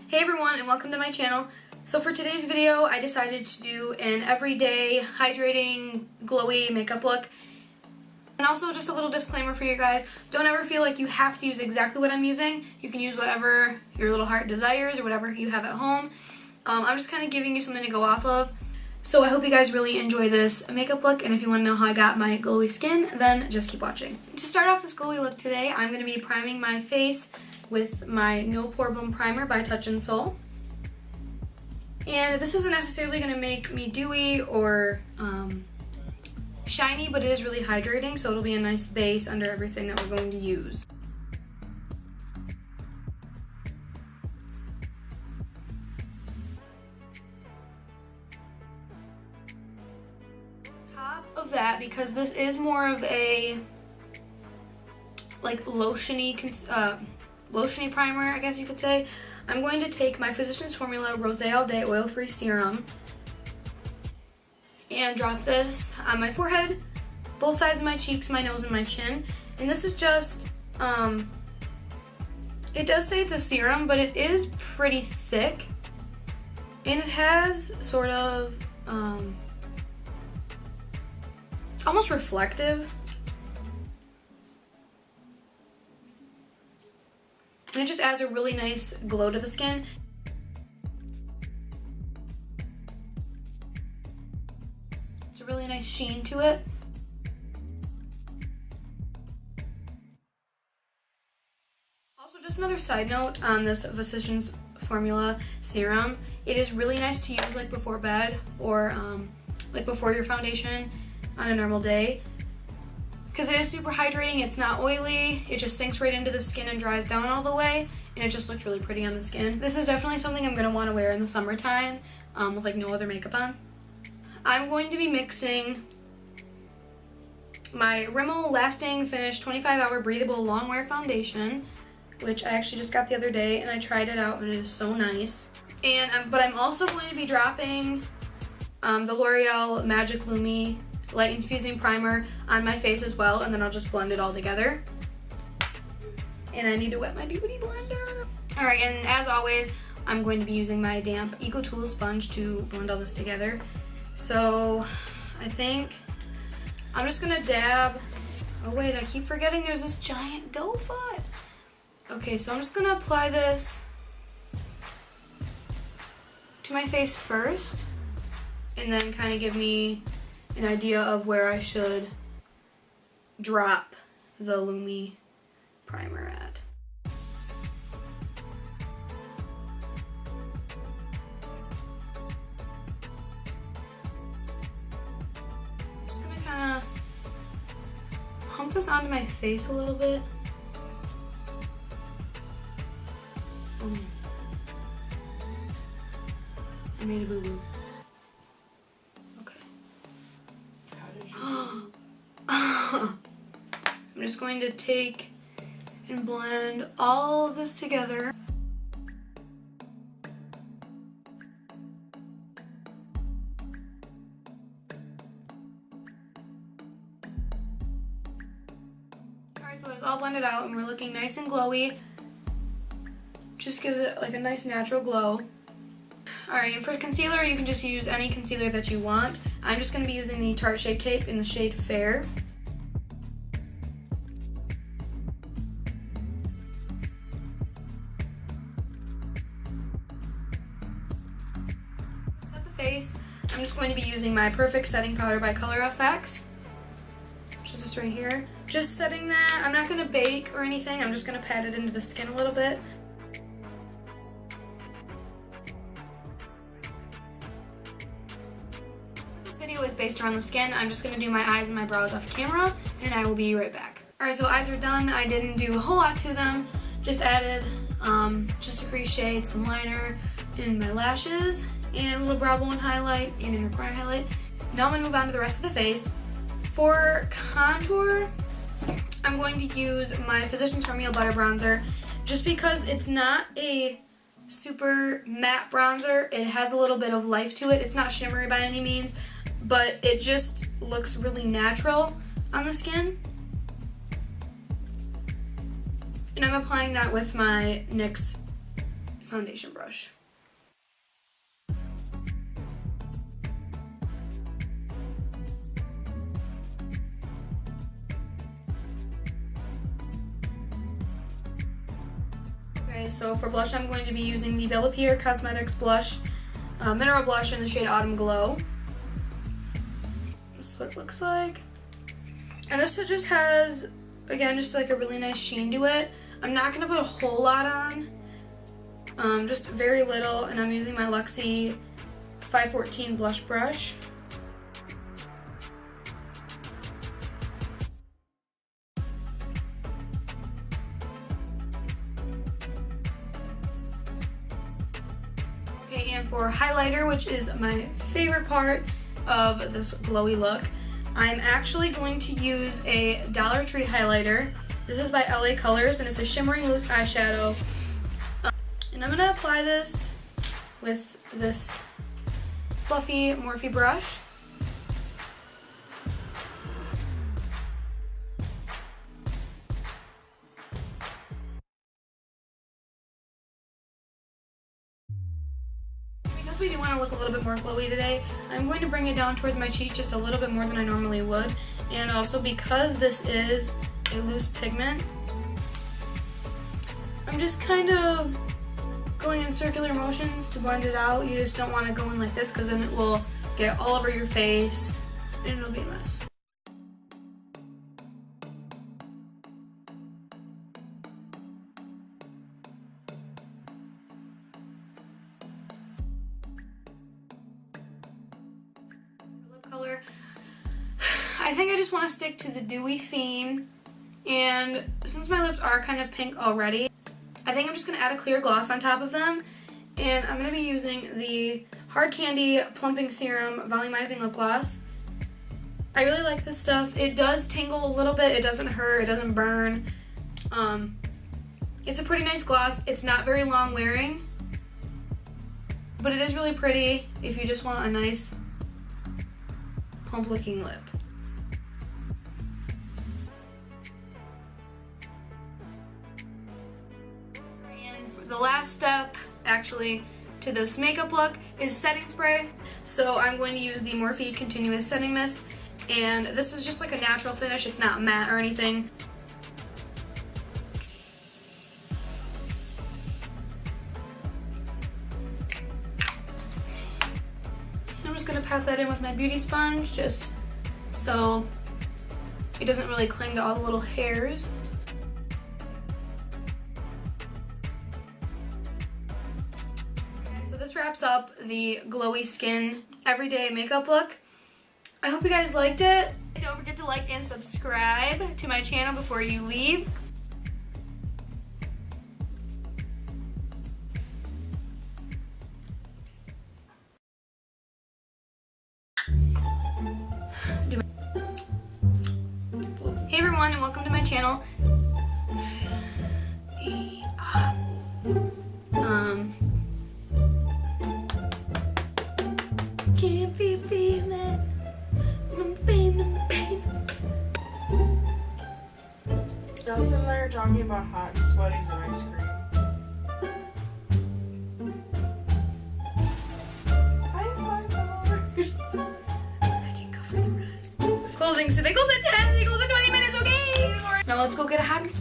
Hey everyone, and welcome to my channel. So for today's video, I decided to do an everyday hydrating, glowy makeup look. And also just a little disclaimer for you guys, don't ever feel like you have to use exactly what I'm using. You can use whatever your little heart desires or whatever you have at home. I'm just kind of giving you something to go off of. So I hope you guys really enjoy this makeup look, and if you want to know how I got my glowy skin, then just keep watching. To start off this glowy look today, I'm going to be priming my face with my No Poreblem primer by Touch in Sol. And this isn't necessarily going to make me dewy or shiny, but it is really hydrating, so it'll be a nice base under everything that we're going to use. Top of that, because this is more of a like lotiony primer, I guess you could say, I'm going to take my Physicians Formula Rosé All Day Oil-Free Serum and drop this on my forehead, both sides of my cheeks, my nose, and my chin. And this is just, it does say it's a serum, but it is pretty thick. And it has sort of, it's almost reflective. And it just adds a really nice glow to the skin. It's a really nice sheen to it. Also, just another side note on this Physicians Formula serum. It is really nice to use like before bed or like before your foundation on a normal day. Because it is super hydrating, it's not oily, it just sinks right into the skin and dries down all the way, and it just looks really pretty on the skin. This is definitely something I'm going to want to wear in the summertime with like no other makeup on. I'm going to be mixing my Rimmel Lasting Finish 25-Hour Breathable Longwear Foundation, which I actually just got the other day, and I tried it out, and it is so nice. And but I'm also going to be dropping the Loreal Magic Lumi Light Infusing Primer on my face as well, and then I'll just blend it all together. And I need to wet my beauty blender. Alright, and as always, I'm going to be using my damp Eco Tools sponge to blend all this together. So, I think I'm just gonna dab. Oh wait, I keep forgetting there's this giant doe foot. Okay, so I'm just gonna apply this to my face first, and then kind of give me an idea of where I should drop the Lumi primer at. I'm just gonna kind of pump this onto my face a little bit. Oh man, I made a boo-boo. I'm just going to take and blend all of this together. Alright, so it's all blended out and we're looking nice and glowy. Just gives it like a nice natural glow. Alright, and for concealer, you can just use any concealer that you want. I'm just going to be using the Tarte Shape Tape in the shade Fair. Set the face. I'm just going to be using my Perfect Setting Powder by Color FX, which is this right here. Just setting that. I'm not going to bake or anything. I'm just going to pat it into the skin a little bit. Is based around the skin. I'm just going to do my eyes and my brows off camera, and I will be right back. Alright, so eyes are done. I didn't do a whole lot to them. Just added just a crease shade, some liner, and my lashes, and a little brow bone highlight, and inner corner highlight. Now I'm going to move on to the rest of the face. For contour, I'm going to use my Physicians Formula Butter Bronzer, just because it's not a super matte bronzer. It has a little bit of life to it. It's not shimmery by any means, but it just looks really natural on the skin. And I'm applying that with my NYX foundation brush. Okay, so for blush, I'm going to be using the Bellapiere Cosmetics blush, mineral blush in the shade Autumn Glow. This is what it looks like. And this just has, again, just like a really nice sheen to it. I'm not going to put a whole lot on, just very little, and I'm using my Luxie 514 blush brush. Okay, and for highlighter, which is my favorite part of this glowy look, I'm actually going to use a Dollar Tree highlighter. This is by LA Colors, and it's a shimmering loose eyeshadow. And I'm going to apply this with this fluffy Morphe brush. We do want to look a little bit more glowy today, I'm going to bring it down towards my cheek just a little bit more than I normally would. And also because this is a loose pigment, I'm just kind of going in circular motions to blend it out. You just don't want to go in like this because then it will get all over your face and it'll be a mess. Color. I think I just want to stick to the dewy theme, and since my lips are kind of pink already, I think I'm just going to add a clear gloss on top of them, and I'm going to be using the Hard Candy Plumping Serum Volumizing Lip Gloss. I really like this stuff. It does tingle a little bit. It doesn't hurt. It doesn't burn. It's a pretty nice gloss. It's not very long wearing, but it is really pretty if you just want a nice plump looking lip. And for the last step, actually, to this makeup look is setting spray. So I'm going to use the Morphe Continuous Setting Mist, and this is just like a natural finish. It's not matte or anything. I'm just going to pat that in with my beauty sponge just so it doesn't really cling to all the little hairs. Okay, so this wraps up the glowy skin everyday makeup look. I hope you guys liked it. Don't forget to like and subscribe to my channel before you leave. Hey everyone, and welcome to my channel. Can't be feeling pain. Justin and I are talking about hot and sweaties and ice cream. I can go for the rest. Closing, so they goes at 10, they goes at 20 minutes, okay? Now let's go get a hot and